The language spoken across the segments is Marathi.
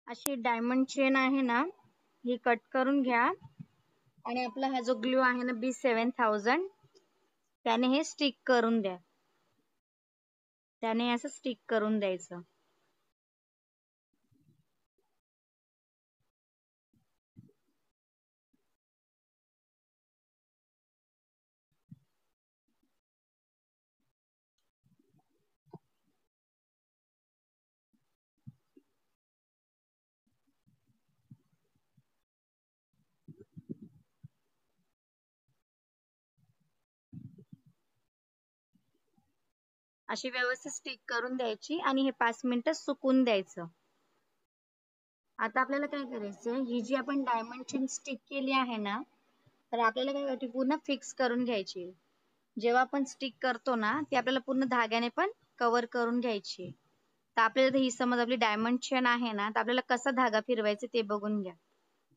अशी डायमंड चेन आहे ना, ही कट करून घ्या आणि आपला हा जो ग्लू आहे ना B7000 त्याने हे स्टिक करून द्या. त्याने असं स्टिक करून द्यायचं. अशी व्यवस्थित स्टिक करून द्यायची आणि हे 5 मिनिटं सुकून द्यायचं. आता आपल्याला काय करायचंय, ही जी आपण डायमंड चेन स्टिक केली आहे ना, तर आपल्याला काय करायची पूर्ण फिक्स करून घ्यायची. जेव्हा आपण स्टिक करतो ना, ती आपल्याला पूर्ण धाग्याने पण कव्हर करून घ्यायची. तर आपल्याला ही समज आपली डायमंड चेन आहे ना, तर आपल्याला कसा धागा फिरवायचा ते बघून घ्या.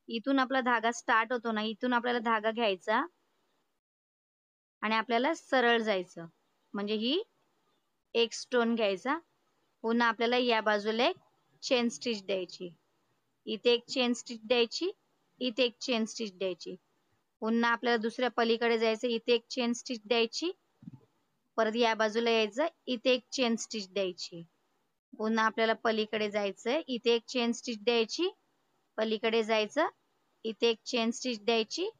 इथून आपला धागा स्टार्ट होतो ना, इथून आपल्याला धागा घ्यायचा आणि आपल्याला सरळ जायचं. म्हणजे ही एक स्टोन घ्यायचा. पुन्हा आपल्याला या बाजूला एक चेन स्टिच द्यायची. इथे एक चेन स्टिच द्यायची, इथे एक चेन स्टिच द्यायची. पुन्हा आपल्याला दुसऱ्या पलीकडे जायचं, इथे एक चेन स्टिच द्यायची. परत या बाजूला यायचं, इथे एक चेन स्टिच द्यायची. पुन्हा आपल्याला पलीकडे जायचंय, इथे एक चेन स्टिच द्यायची. पलीकडे जायचं, इथे एक चेन स्टिच द्यायची,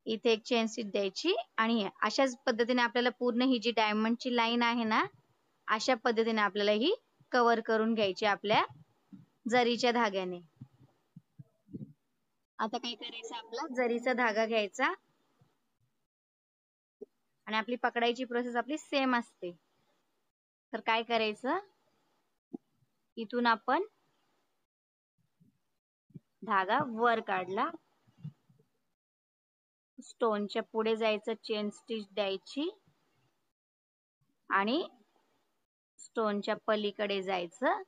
इथे एक चेन स्टिच द्यायची आणि अशाच पद्धतीने आपल्याला पूर्ण ही जी डायमंडची लाईन आहे ना, अशा पद्धतीने आपल्याला ही कव्हर करून घ्यायची आपल्या जरीच्या धाग्याने. आता काय करायचं, आपला जरीचा धागा घ्यायचा आणि आपली पकडायची प्रोसेस आपली सेम असते. तर काय करायचं, इथून आपण धागा वर काढला, स्टोनच्या पुढे जायचं, चेन स्टिच द्यायची आणि स्टोनच्या पलीकडे जायचं,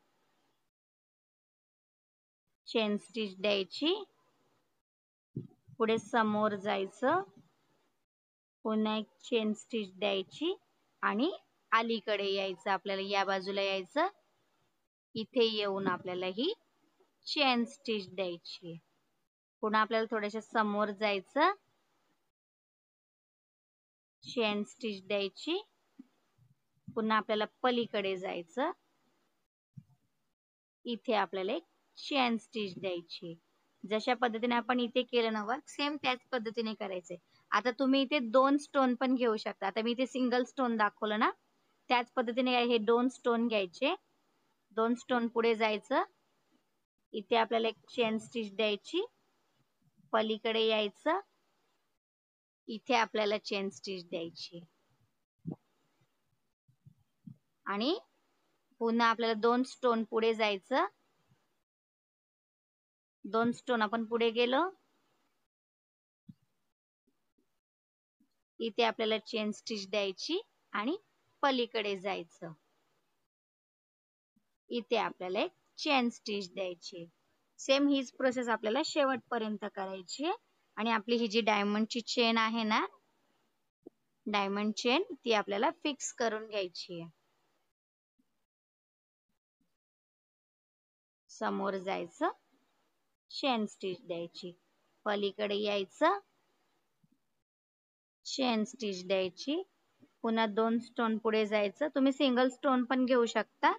चेन स्टिच द्यायची, पुढे समोर जायचं, पुन्हा एक चेन स्टिच द्यायची आणि अलीकडे यायचं, आपल्याला या बाजूला यायचं, इथे येऊन आपल्याला ही चेन स्टिच द्यायची. पुन्हा आपल्याला थोड्याशा समोर जायचं, चेन स्टिच द्यायची, पुन्हा आपल्याला पलीकडे जायचं, इथे आपल्याला एक चेन स्टिच द्यायची. जशा पद्धतीने आपण इथे केलं ना वर्क, सेम त्याच पद्धतीने करायचंय. आता तुम्ही इथे 2 स्टोन पण घेऊ शकता. आता मी इथे सिंगल स्टोन दाखवलं ना, त्याच पद्धतीने हे 2 स्टोन घ्यायचे. 2 स्टोन पुढे जायचं, इथे आपल्याला एक चेन स्टिच द्यायची, पलीकडे यायचं, इथे आपल्याला चेन स्टिच द्यायची आणि पुन्हा आपल्याला 2 स्टोन पुढे जायचं. 2 स्टोन आपण पुढे गेलो, इथे आपल्याला चेन स्टिच द्यायची आणि पलीकडे जायचं, इथे आपल्याला एक चेन स्टिच द्यायची. सेम हीच प्रोसेस आपल्याला शेवटपर्यंत करायची आणि आपली ही जी डायमंडची चेन आहे ना, डायमंड चेन ती आपल्याला फिक्स करून घ्यायची आहे. समोर जायचं, चेन स्टिच द्यायची, पलीकडे यायचं, चेन स्टिच द्यायची, पुन्हा 2 स्टोन पुढे जायचं. तुम्ही सिंगल स्टोन पण घेऊ शकता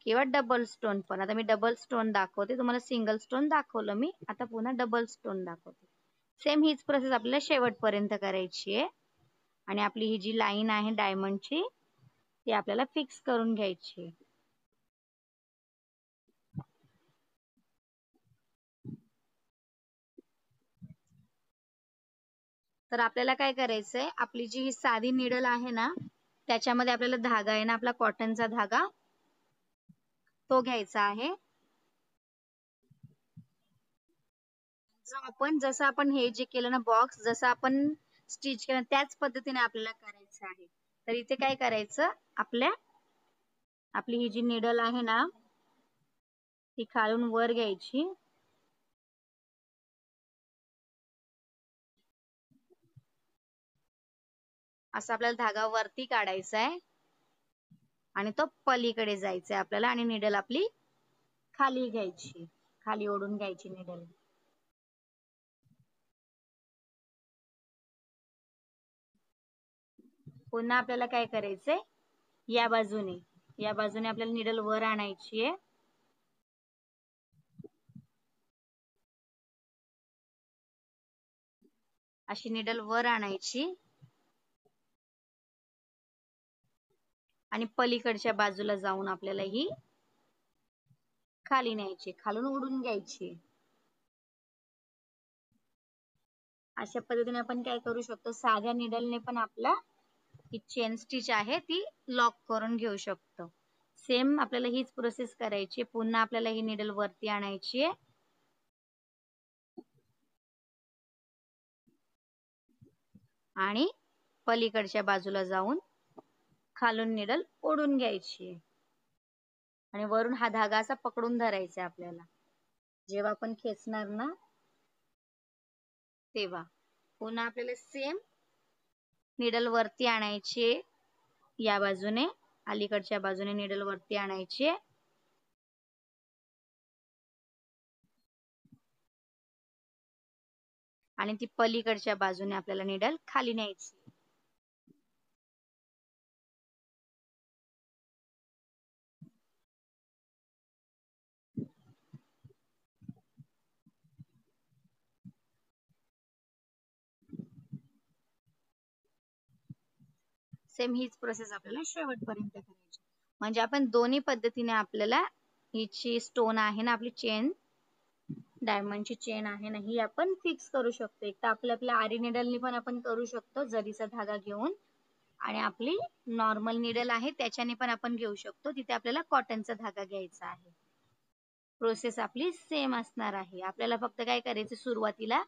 किंवा डबल स्टोन पण. आता मी डबल स्टोन दाखवते, तुम्हाला सिंगल स्टोन दाखवलं मी, आता पुन्हा डबल स्टोन दाखवते. सेम हीच प्रोसेस आपल्याला शेवटपर्यंत करायची आहे आणि आपली ही जी लाईन आहे डायमंडची ती आपल्याला फिक्स करून घ्यायची आहे. तर आपल्याला काय करायचंय, आपली जी ही साधी निडल आहे ना, त्याच्यामध्ये आपल्याला धागा आहे ना, आपला कॉटनचा धागा तो घ्यायचा आहे. जो आपण जसं आपण हे जे केलं ना बॉक्स, जसं आपण स्टिच केलं त्याच पद्धतीने आपल्याला करायचं आहे. तर इथे काय करायचं, आपली ही जी निडल आहे ना, ती खालून वर घ्यायची, असं आपल्याला धागा वरती काढायचा आहे आणि तो पलीकडे जायचा आहे आपल्याला आणि निडल आपली खाली घ्यायची, खाली ओढून घ्यायची निडल. पुन्हा आपल्याला काय करायचंय, या बाजूने आपल्याला निडल वर आणायची आहे. अशी निडल वर आणायची आणि पलीकडच्या बाजूला जाऊन आपल्याला ही खाली न्यायची, खालून ओढून घ्यायची. अशा पद्धतीने आपण काय करू शकतो, साध्या निडलने पण आपला ही चेन स्टिच आहे ती लॉक करून घेऊ शकतो. सेम आपल्याला हीच प्रोसेस करायची. पुन्हा आपल्याला ही निडल वरती आणायची आहे आणि पलीकडच्या बाजूला जाऊन खालून निडल ओढून घ्यायची आणि वरून हा धागा असा पकडून धरायचा आपल्याला. जेव्हा आपण खेचणार ना तेव्हा पुन्हा आपल्याला सेम निडल वरती आणायची, या बाजूने अलीकडच्या बाजूने निडल वरती आणायची आणि ती पलीकडच्या बाजूने आपल्याला निडल खाली न्यायची. सेम हीच प्रोसेस आपल्याला शेवटपर्यंत करायची. म्हणजे आपण दोन्ही पद्धतीने आपल्याला हिची स्टोन आहे ना, आपली चेन डायमंडची चेन आहे ना, ही आपण फिक्स करू शकतो. एक तर आपल्या आरी निडलनी पण आपण करू शकतो जरीचा धागा घेऊन, आणि आपली नॉर्मल निडल आहे त्याच्याने पण आपण घेऊ शकतो. तिथे आपल्याला कॉटनचा धागा घ्यायचा आहे. प्रोसेस आपली सेम असणार आहे. आपल्याला फक्त काय करायचं, सुरुवातीला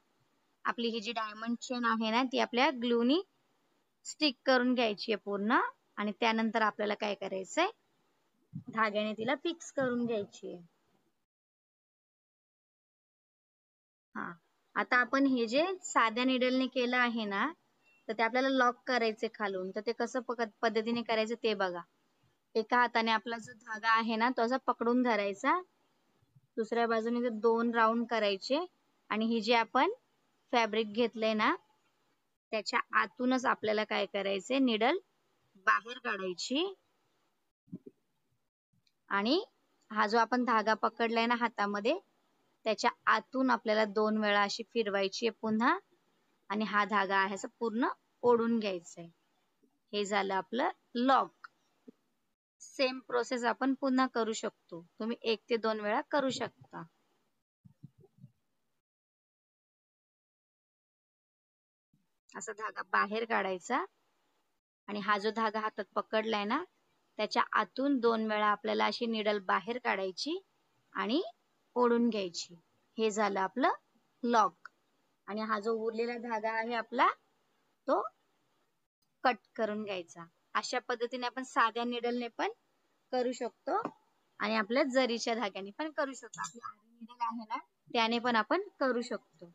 आपली ही जी डायमंड चेन आहे ना ती आपल्या ग्लूनी स्टिक करून घ्यायची आहे पूर्ण, आणि त्यानंतर आपल्याला काय करायचंय, धाग्याने तिला फिक्स करून घ्यायची आहे. हा, आता आपण हे जे साध्या निडलने केलं आहे ना, तर ते आपल्याला लॉक करायचे खालून. तर ते कसं पद्धतीने करायचं ते बघा. एका हाताने आपला जो धागा आहे ना तो असा पकडून धरायचा, दुसऱ्या बाजूने ते 2 राऊंड करायचे आणि ही जी आपण फॅब्रिक घेतलंय ना त्याच्या आतूनच आपल्याला काय करायचंय, निडल बाहेर काढायची आणि हा जो आपण धागा पकडलाय ना हातामध्ये त्याच्या आतून आपल्याला 2 वेळा अशी फिरवायची आहे पुन्हा, आणि हा धागा आहे असं पूर्ण ओढून घ्यायचंय. हे झालं आपलं लॉक. सेम प्रोसेस आपण पुन्हा करू शकतो. तुम्ही 1 ते 2 वेळा करू शकता. असा धागा बाहेर काढायचा आणि हा जो धागा हातात पकडलाय ना त्याच्या आतून 2 वेळा आपल्याला अशी निडल बाहेर काढायची आणि ओढून घ्यायची. हे झालं आपलं लॉक. आणि हा जो उरलेला धागा आहे आपला तो कट करून घ्यायचा. अशा पद्धतीने आपण साध्या निडलने पण करू शकतो आणि आपल्या जरीच्या धाग्याने पण करू शकतो. आपली आरी निडल आहे ना त्याने पण आपण करू शकतो.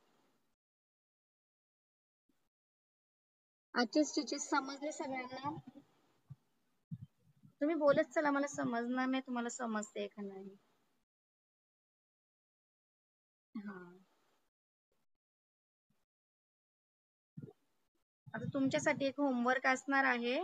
आजचे स्टिचेस समजले सगळ्यांना? तुम्ही बोलत चला, मला समजणार नाही तुम्हाला समजते का नाही. हा, आता तुमच्यासाठी एक होमवर्क असणार आहे.